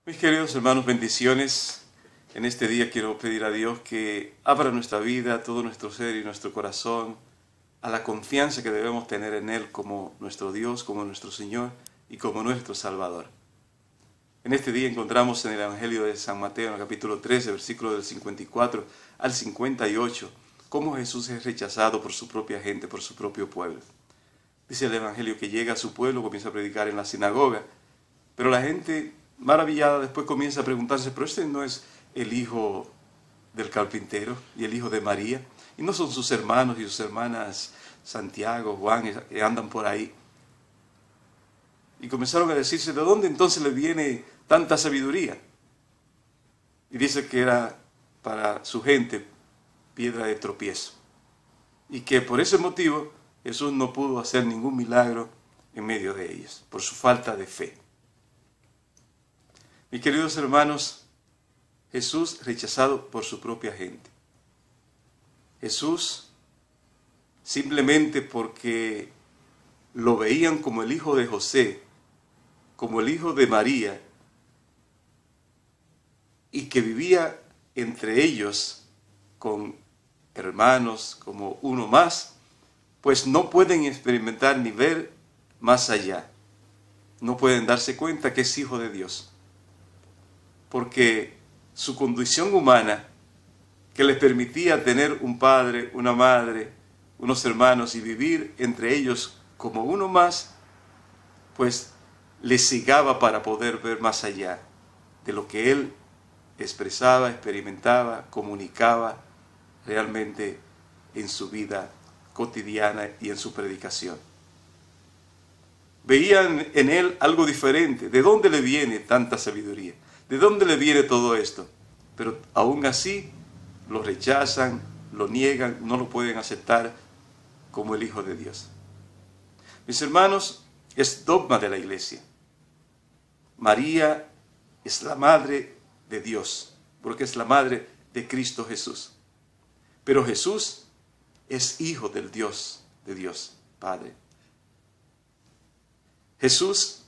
Mis queridos hermanos, bendiciones. En este día quiero pedir a Dios que abra nuestra vida, todo nuestro ser y nuestro corazón a la confianza que debemos tener en Él como nuestro Dios, como nuestro Señor y como nuestro Salvador. En este día encontramos en el Evangelio de San Mateo, en el capítulo 13, versículo del 54 al 58, cómo Jesús es rechazado por su propia gente, por su propio pueblo. Dice el Evangelio que llega a su pueblo, comienza a predicar en la sinagoga, pero la gente maravillada después comienza a preguntarse, pero este no es el hijo del carpintero y el hijo de María, y no son sus hermanos y sus hermanas Santiago, Juan, que andan por ahí. Y comenzaron a decirse, ¿de dónde entonces le viene tanta sabiduría? Y dice que era para su gente piedra de tropiezo. Y que por ese motivo Jesús no pudo hacer ningún milagro en medio de ellos, por su falta de fe. Mis queridos hermanos, Jesús rechazado por su propia gente. Jesús, simplemente porque lo veían como el hijo de José, como el hijo de María, y que vivía entre ellos con hermanos como uno más, pues no pueden experimentar ni ver más allá. No pueden darse cuenta que es hijo de Dios. Porque su condición humana, que les permitía tener un padre, una madre, unos hermanos y vivir entre ellos como uno más, pues les cegaba para poder ver más allá de lo que él expresaba, experimentaba, comunicaba realmente en su vida cotidiana y en su predicación. Veían en él algo diferente. ¿De dónde le viene tanta sabiduría? ¿De dónde le viene todo esto? Pero aún así lo rechazan, lo niegan, no lo pueden aceptar como el Hijo de Dios. Mis hermanos, es dogma de la Iglesia. María es la Madre de Dios, porque es la Madre de Cristo Jesús. Pero Jesús es Hijo del Dios, de Dios, Padre. Jesús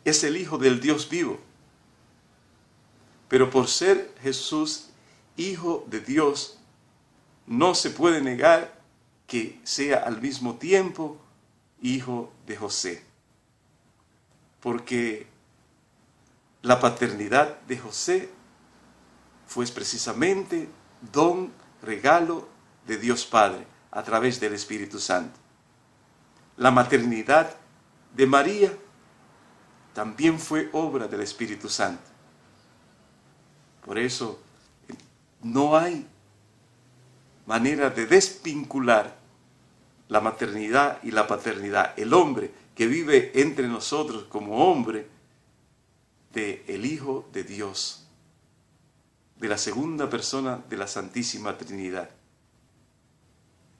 es el Hijo del Dios vivo. Pero por ser Jesús Hijo de Dios, no se puede negar que sea al mismo tiempo Hijo de José. Porque la paternidad de José fue precisamente don, regalo de Dios Padre a través del Espíritu Santo. La maternidad de María también fue obra del Espíritu Santo. Por eso no hay manera de desvincular la maternidad y la paternidad. El hombre que vive entre nosotros como hombre del Hijo de Dios, de la segunda persona de la Santísima Trinidad.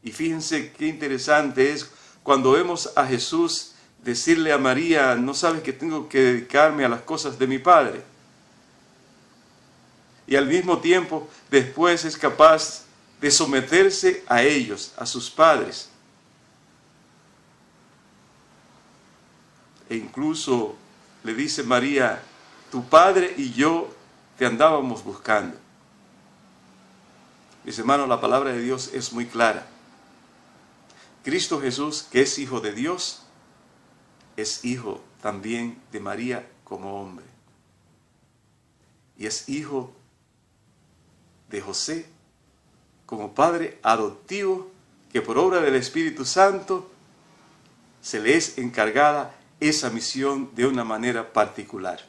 Y fíjense qué interesante es cuando vemos a Jesús decirle a María, ¿no sabes que tengo que dedicarme a las cosas de mi Padre? Y al mismo tiempo después es capaz de someterse a ellos, a sus padres. E incluso le dice María, tu padre y yo te andábamos buscando. Mis hermanos, la palabra de Dios es muy clara. Cristo Jesús, que es Hijo de Dios, es hijo también de María como hombre. Y es hijo de José como padre adoptivo, que por obra del Espíritu Santo se le es encargada esa misión de una manera particular.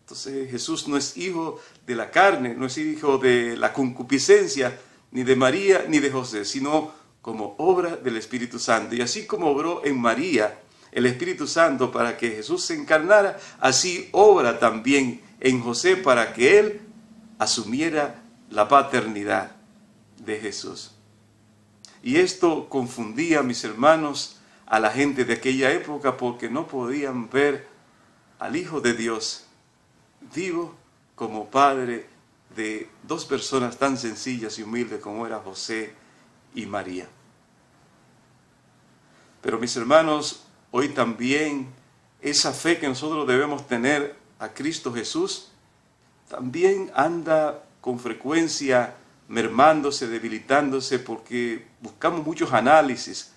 Entonces Jesús no es hijo de la carne, no es hijo de la concupiscencia, ni de María ni de José, sino como obra del Espíritu Santo. Y así como obró en María el Espíritu Santo para que Jesús se encarnara, así obra también en José para que él asumiera la paternidad de Jesús. Y esto confundía, mis hermanos, a la gente de aquella época porque no podían ver al Hijo de Dios vivo como padre de dos personas tan sencillas y humildes como era José y María. Pero mis hermanos, hoy también esa fe que nosotros debemos tener a Cristo Jesús, también anda con frecuencia mermándose, debilitándose, porque buscamos muchos análisis,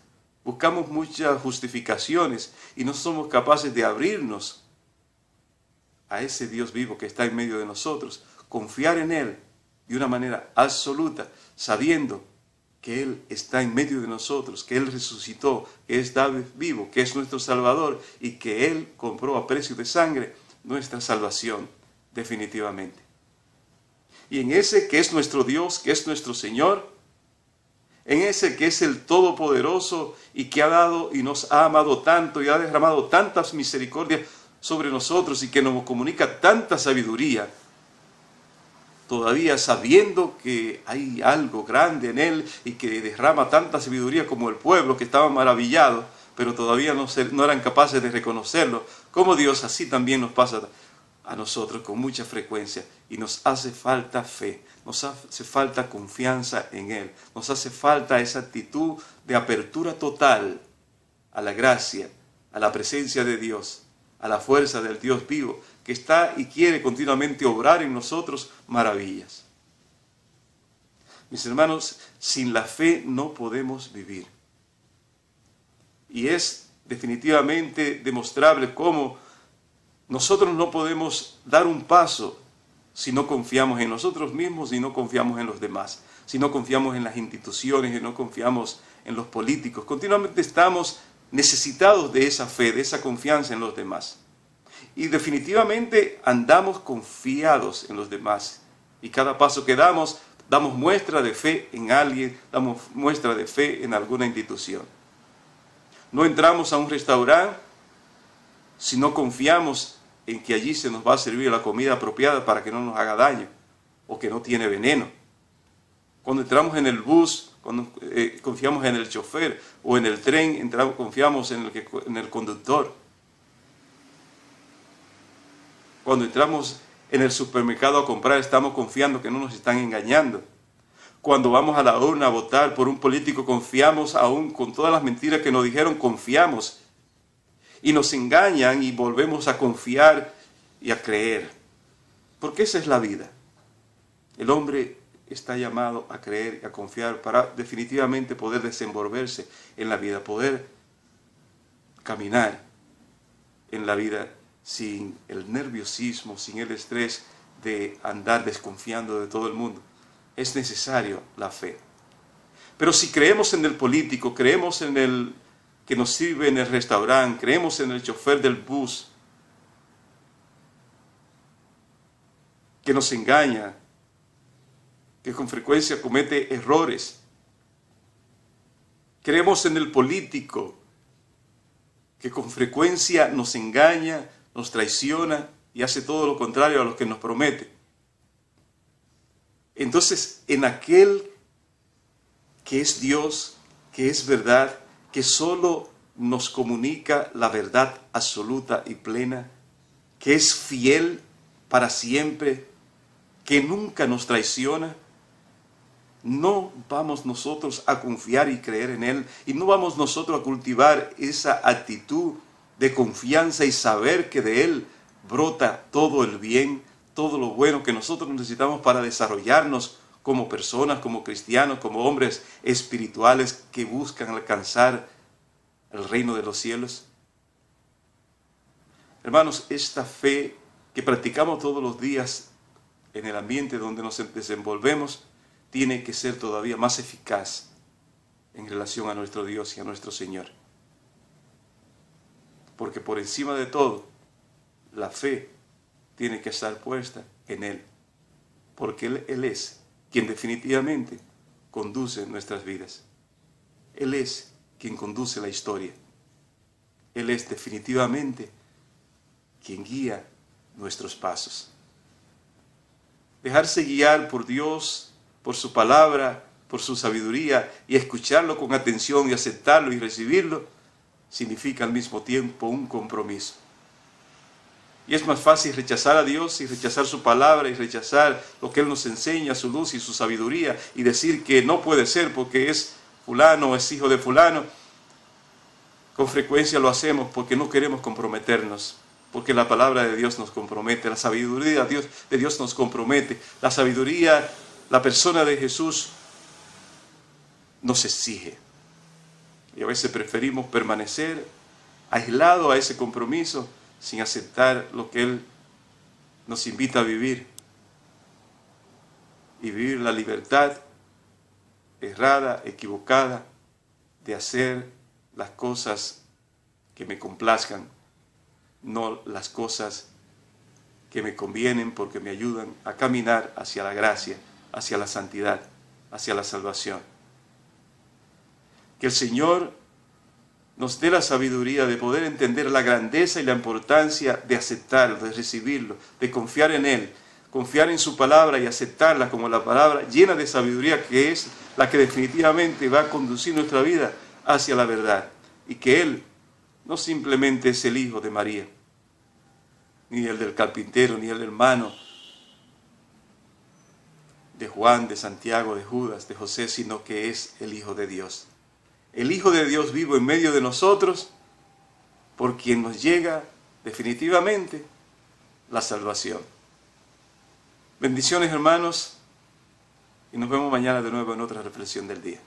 buscamos muchas justificaciones y no somos capaces de abrirnos a ese Dios vivo que está en medio de nosotros, confiar en Él de una manera absoluta, sabiendo que Él está en medio de nosotros, que Él resucitó, que está vivo, que es nuestro Salvador y que Él compró a precio de sangre nuestra salvación definitivamente. Y en ese que es nuestro Dios, que es nuestro Señor, en ese que es el Todopoderoso y que ha dado y nos ha amado tanto y ha derramado tantas misericordias sobre nosotros y que nos comunica tanta sabiduría, todavía sabiendo que hay algo grande en Él y que derrama tanta sabiduría como el pueblo que estaba maravillado, pero todavía no eran capaces de reconocerlo, como Dios así también nos pasa a nosotros con mucha frecuencia y nos hace falta fe, nos hace falta confianza en Él, nos hace falta esa actitud de apertura total a la gracia, a la presencia de Dios, a la fuerza del Dios vivo, que está y quiere continuamente obrar en nosotros maravillas. Mis hermanos, sin la fe no podemos vivir. Y es definitivamente demostrable cómo nosotros no podemos dar un paso si no confiamos en nosotros mismos y no confiamos en los demás, si no confiamos en las instituciones y no confiamos en los políticos. Continuamente estamos necesitados de esa fe, de esa confianza en los demás. Y definitivamente andamos confiados en los demás. Y cada paso que damos muestra de fe en alguien, damos muestra de fe en alguna institución. No entramos a un restaurante si no confiamos en que allí se nos va a servir la comida apropiada para que no nos haga daño o que no tiene veneno. Cuando entramos en el bus, cuando confiamos en el chofer o en el tren, confiamos en el conductor. Cuando entramos en el supermercado a comprar, estamos confiando que no nos están engañando. Cuando vamos a la urna a votar por un político, confiamos aún con todas las mentiras que nos dijeron, confiamos. Y nos engañan y volvemos a confiar y a creer. Porque esa es la vida. El hombre está llamado a creer y a confiar para definitivamente poder desenvolverse en la vida, poder caminar en la vida sin el nerviosismo, sin el estrés de andar desconfiando de todo el mundo. Es necesario la fe. Pero si creemos en el político, creemos en el que nos sirve en el restaurante, creemos en el chofer del bus, que nos engaña, que con frecuencia comete errores. Creemos en el político, que con frecuencia nos engaña, nos traiciona y hace todo lo contrario a lo que nos promete. Entonces, en aquel que es Dios, que es verdad, que solo nos comunica la verdad absoluta y plena, que es fiel para siempre, que nunca nos traiciona, no vamos nosotros a confiar y creer en Él, y no vamos nosotros a cultivar esa actitud de confianza y saber que de Él brota todo el bien, todo lo bueno que nosotros necesitamos para desarrollarnos como personas, como cristianos, como hombres espirituales que buscan alcanzar el reino de los cielos. Hermanos, esta fe que practicamos todos los días en el ambiente donde nos desenvolvemos tiene que ser todavía más eficaz en relación a nuestro Dios y a nuestro Señor. Porque por encima de todo, la fe tiene que estar puesta en Él. Porque Él es quien definitivamente conduce nuestras vidas. Él es quien conduce la historia. Él es definitivamente quien guía nuestros pasos. Dejarse guiar por Dios, por su palabra, por su sabiduría y escucharlo con atención y aceptarlo y recibirlo, significa al mismo tiempo un compromiso. Y es más fácil rechazar a Dios y rechazar su palabra y rechazar lo que Él nos enseña, su luz y su sabiduría, y decir que no puede ser porque es fulano o es hijo de fulano. Con frecuencia lo hacemos porque no queremos comprometernos, porque la palabra de Dios nos compromete, la sabiduría de Dios nos compromete, la sabiduría, la persona de Jesús nos exige. Y a veces preferimos permanecer aislados a ese compromiso sin aceptar lo que Él nos invita a vivir. Y vivir la libertad errada, equivocada, de hacer las cosas que me complazcan, no las cosas que me convienen porque me ayudan a caminar hacia la gracia, hacia la santidad, hacia la salvación. Que el Señor nos dé la sabiduría de poder entender la grandeza y la importancia de aceptarlo, de recibirlo, de confiar en Él, confiar en su palabra y aceptarla como la palabra llena de sabiduría que es la que definitivamente va a conducir nuestra vida hacia la verdad. Y que Él no simplemente es el hijo de María, ni el del carpintero, ni el hermano de Juan, de Santiago, de Judas, de José, sino que es el Hijo de Dios. El Hijo de Dios vivo en medio de nosotros, por quien nos llega definitivamente la salvación. Bendiciones, hermanos, y nos vemos mañana de nuevo en otra reflexión del día.